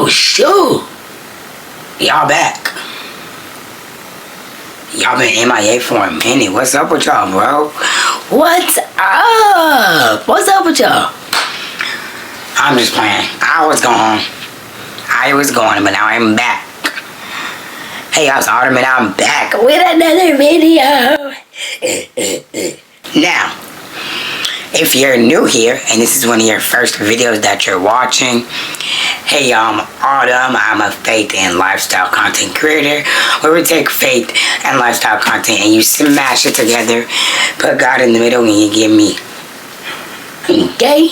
Oh shoot! Y'all back. Y'all been MIA for a minute. What's up with y'all, bro? What's up? What's up with y'all? I'm just playing. I was gone, but now I'm back. Hey, y'all, it's Autumn and I'm back with another video. Now, if you're new here and this is one of your first videos that you're watching, hey, I'm Autumn. I'm a faith and lifestyle content creator where we take faith and lifestyle content and you smash it together, put God in the middle, and you give me. Okay?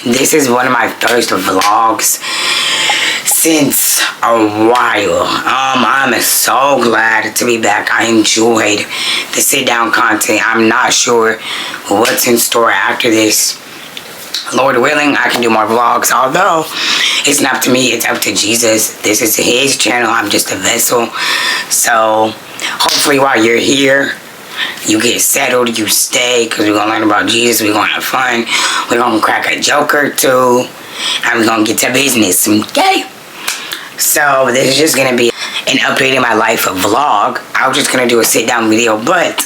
This is one of my first vlogs since a while. I'm so glad to be back. I enjoyed the sit down content. I'm not sure what's in store after this. Lord willing, I can do more vlogs, although it's not up to me, it's up to Jesus. This is his channel, I'm just a vessel. So hopefully while you're here, you get settled, you stay, because we're going to learn about Jesus, we're going to have fun, we're going to crack a joke or two, and we're going to get to business, okay? So this is just going to be an update in my life vlog. I was just going to do a sit down video, but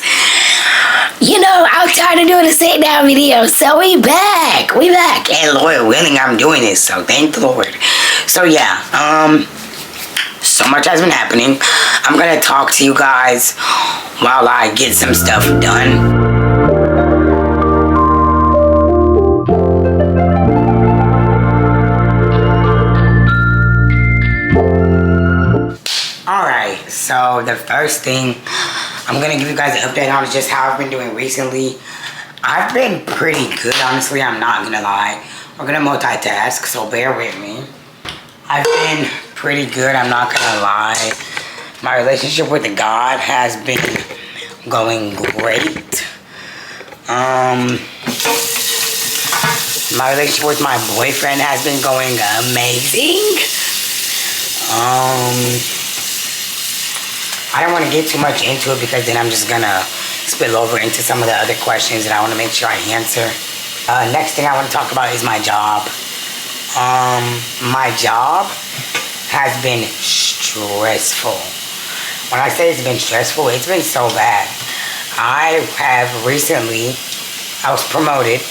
you know, I'm tired of doing a sit down video, so we back, and Lord willing, I'm doing this, so thank the Lord. So yeah, so much has been happening. I'm going to talk to you guys while I get some stuff done. Alright, so the first thing I'm going to give you guys an update on is just how I've been doing recently. I've been pretty good, honestly, I'm not going to lie. We're going to multitask, so bear with me. I've been pretty good, I'm not going to lie. My relationship with God has been going great. My relationship with my boyfriend has been going amazing. I don't want to get too much into it because then I'm just gonna spill over into some of the other questions that I want to make sure I answer. Next thing I want to talk about is my job. My job has been stressful. When I say it's been stressful, it's been so bad. I was promoted.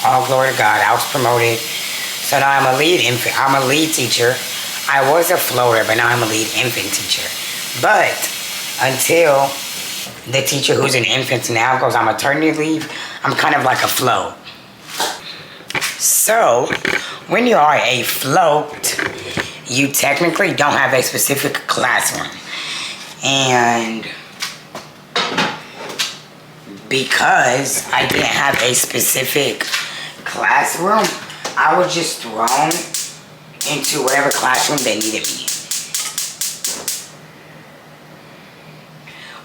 All glory to God, I was promoted. So now I'm a lead teacher. I was a floater, but now I'm a lead infant teacher. But until the teacher who's an infant now goes on maternity leave, I'm kind of like a float. So when you are a float, you technically don't have a specific classroom. And because I didn't have a specific classroom, I was just thrown into whatever classroom they needed me.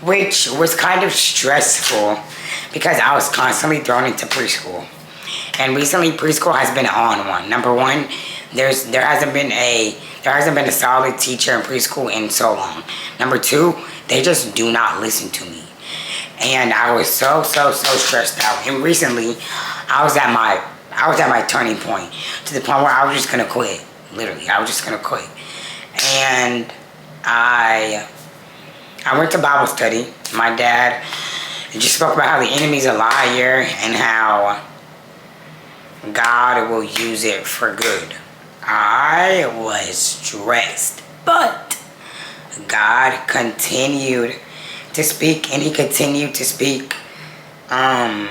Which was kind of stressful because I was constantly thrown into preschool. And recently preschool has been on one. Number one, there hasn't been a solid teacher in preschool in so long. Number two, they just do not listen to me. And I was so stressed out. And recently, I was at my turning point, to the point where I was just gonna quit. Literally, I was just gonna quit. And I went to Bible study. My dad just spoke about how the enemy's a liar and how God will use it for good. I was stressed, but God continued to speak, and he continued to speak. And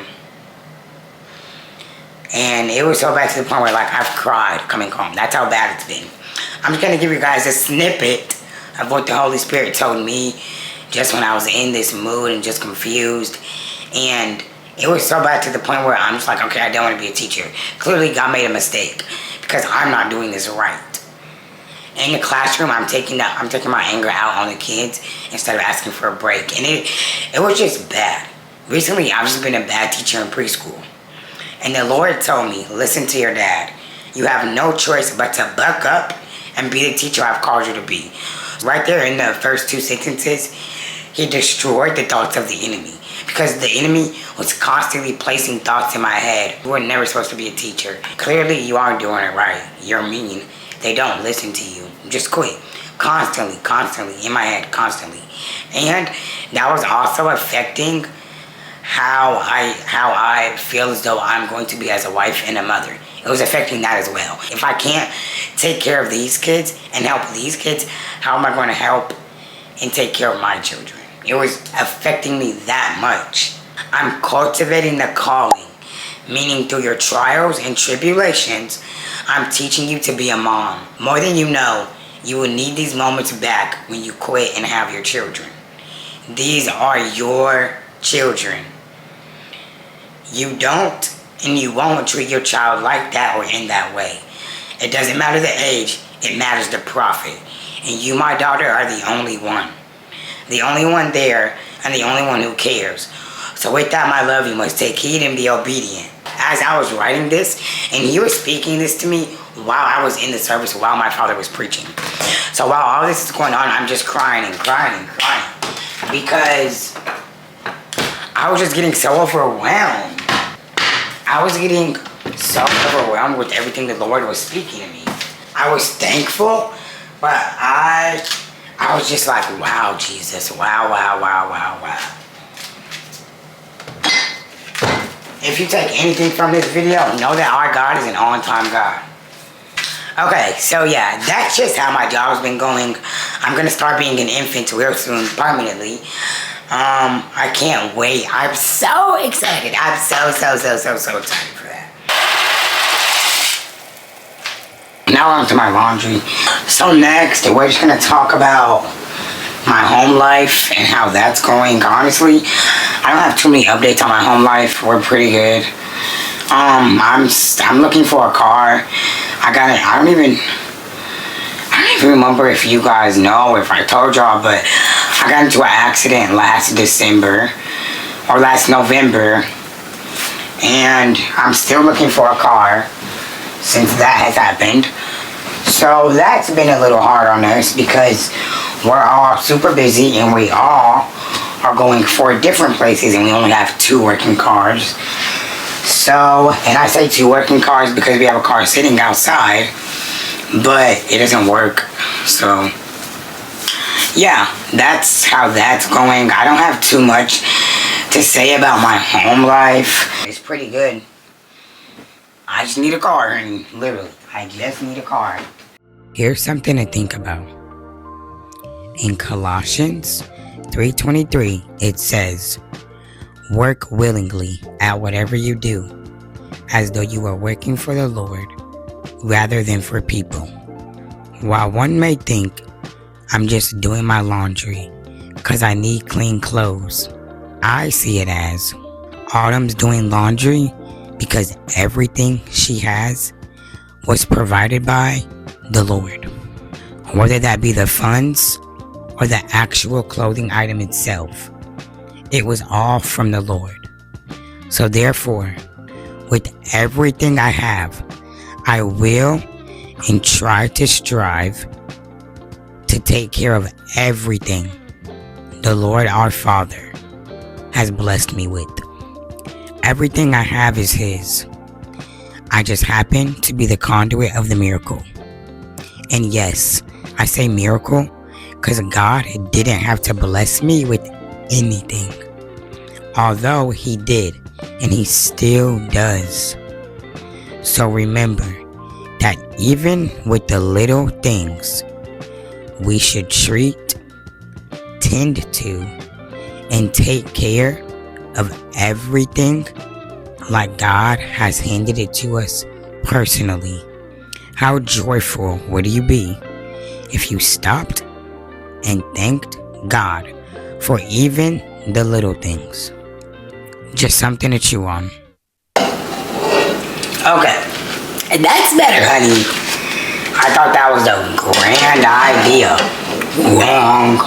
it was so bad to the point where, like, I've cried coming home. That's how bad it's been. I'm just going to give you guys a snippet of what the Holy Spirit told me just when I was in this mood and just confused. And it was so bad to the point where I'm just like, okay, I don't want to be a teacher. Clearly, God made a mistake because I'm not doing this right. In the classroom, I'm taking my anger out on the kids instead of asking for a break. And it was just bad. Recently, I've just been a bad teacher in preschool. And the Lord told me, listen to your dad. You have no choice but to buck up and be the teacher I've called you to be. Right there in the first two sentences, he destroyed the thoughts of the enemy. Because the enemy was constantly placing thoughts in my head. You were never supposed to be a teacher. Clearly, you aren't doing it right. You're mean. They don't listen to you. just quit. Constantly, in my head, constantly. And that was also affecting how I feel as though I'm going to be as a wife and a mother. It was affecting that as well. If I can't take care of these kids and help these kids, how am I going to help and take care of my children? It was affecting me that much. I'm cultivating the calling, meaning through your trials and tribulations, I'm teaching you to be a mom. More than you know, you will need these moments back when you quit and have your children. These are your children. You don't and you won't treat your child like that or in that way. It doesn't matter the age, it matters the profit. And you, my daughter, are the only one. The only one there and the only one who cares. So with that, my love, you must take heed and be obedient. As I was writing this, and he was speaking this to me while I was in the service, while my father was preaching. So while all this is going on, I'm just crying and crying and crying. Because I was just getting so overwhelmed. I was getting so overwhelmed with everything the Lord was speaking to me. I was thankful, but I was just like, wow, Jesus, wow. If you take anything from this video, know that our God is an on-time God. Okay, so yeah, that's just how my job's been going. I'm going to start being an infant real soon, permanently. I can't wait. I'm so excited. I'm so excited for that. Now on to my laundry. So next, we're just going to talk about my home life and how that's going. Honestly, I don't have too many updates on my home life. We're pretty good. I'm looking for a car. I don't even remember if you guys know, if I told y'all, but I got into an accident last December or last November, and I'm still looking for a car since that has happened. So that's been a little hard on us because we're all super busy and we all are going for different places and we only have 2 working cars. So, and I say 2 working cars because we have a car sitting outside, but it doesn't work. So, yeah, that's how that's going. I don't have too much to say about my home life. It's pretty good. I just need a car, and literally, I just need a car. Here's something to think about. In Colossians 3:23, it says, "Work willingly at whatever you do, as though you are working for the Lord, rather than for people." While one may think, I'm just doing my laundry because I need clean clothes, I see it as Autumn's doing laundry because everything she has was provided by the Lord. Whether that be the funds or the actual clothing item itself, it was all from the Lord. So therefore, with everything I have, I will and try to strive to take care of everything the Lord our Father has blessed me with. Everything I have is His. I just happen to be the conduit of the miracle. And yes, I say miracle because God didn't have to bless me with anything. Although He did, and He still does. So remember that even with the little things, we should treat, tend to, and take care of everything like God has handed it to us personally. How joyful would you be if you stopped and thanked God for even the little things? Just something to chew on. Okay, that's better, honey. I thought that was a grand idea. Wrong.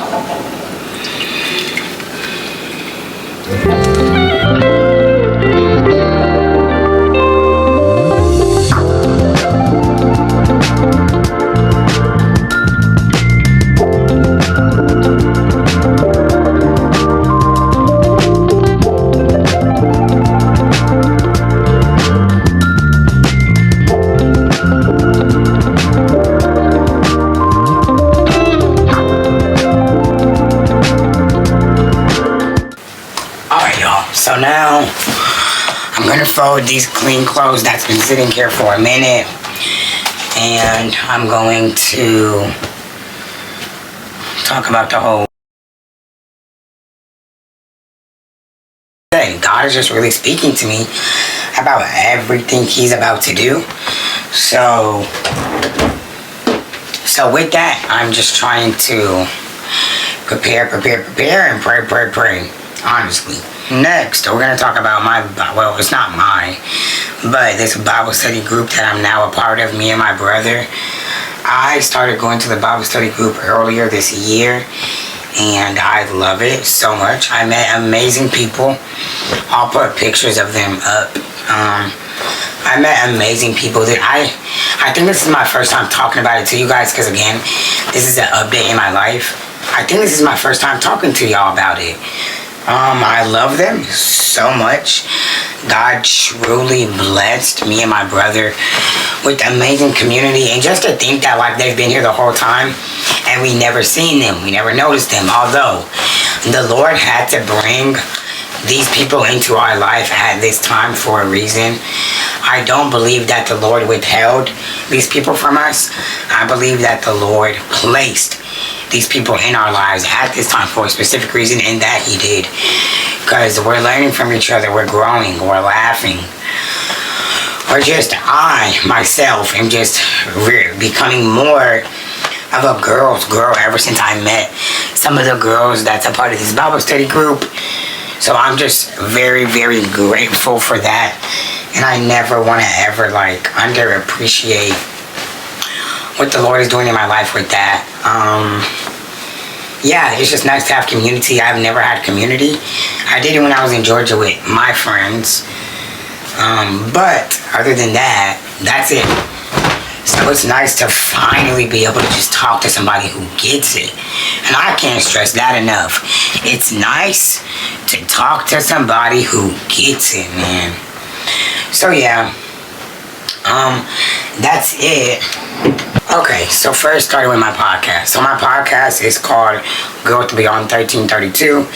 So now I'm gonna fold these clean clothes that's been sitting here for a minute, and I'm going to talk about the whole thing. God is just really speaking to me about everything He's about to do. So with that, I'm just trying to prepare, and pray, honestly. Next, we're going to talk about well, it's not mine, but this Bible study group that I'm now a part of, me and my brother. I started going to the Bible study group earlier this year, and I love it so much. I met amazing people. I'll put pictures of them up. I met amazing people that I think this is my first time talking about it to you guys, because again, this is an update in my life. I think this is my first time talking to y'all about it. I love them so much. God truly blessed me and my brother with amazing community, and just to think that like they've been here the whole time and we never seen them, we never noticed them, although the Lord had to bring these people into our life at this time for a reason. I don't believe that the Lord withheld these people from us. I believe that the Lord placed these people in our lives at this time for a specific reason, and that He did. Because we're learning from each other, we're growing, we're laughing. I, myself, am just becoming more of a girl's girl ever since I met some of the girls that's a part of this Bible study group. So I'm just very, very grateful for that. And I never want to ever underappreciate what the Lord is doing in my life with that. Yeah, it's just nice to have community. I've never had community. I did it when I was in Georgia with my friends. But other than that, that's it. So it's nice to finally be able to just talk to somebody who gets it. And I can't stress that enough. It's nice to talk to somebody who gets it, man. So yeah, that's it. Okay, so first starting with my podcast. So my podcast is called Growth Beyond 1332.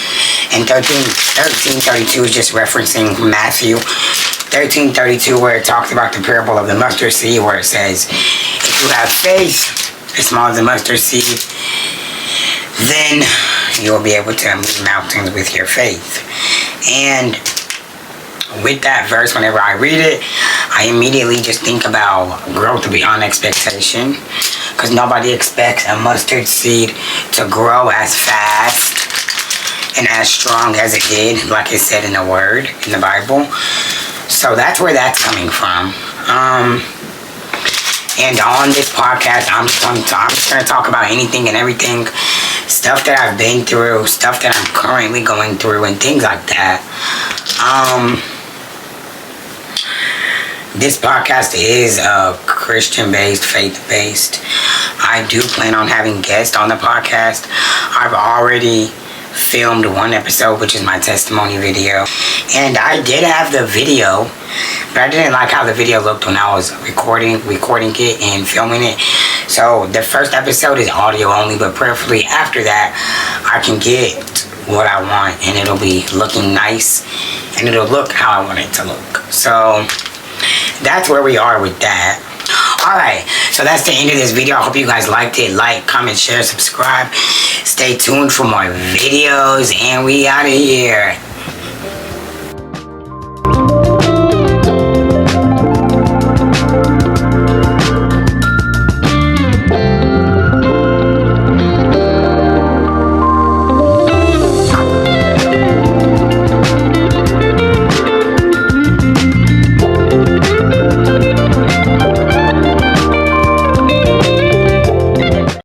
And 1332 is just referencing Matthew 13:32, where it talks about the parable of the mustard seed, where it says, if you have faith as small as the mustard seed, then you will be able to move mountains with your faith. And with that verse, whenever I read it, I immediately just think about growth beyond expectation, because nobody expects a mustard seed to grow as fast and as strong as it did, like it said in the Word, in the Bible. So that's where that's coming from. And on this podcast, I'm just going to talk about anything and everything, stuff that I've been through, stuff that I'm currently going through, and things like that. This podcast is Christian-based, faith-based. I do plan on having guests on the podcast. I've already filmed one episode, which is my testimony video. And I did have the video, but I didn't like how the video looked when I was recording it and filming it. So the first episode is audio only, but prayerfully after that, I can get what I want, and it'll be looking nice, and it'll look how I want it to look. So that's where we are with that. Alright, so that's the end of this video. I hope you guys liked it. Like, comment, share, subscribe. Stay tuned for more videos, and we out of here.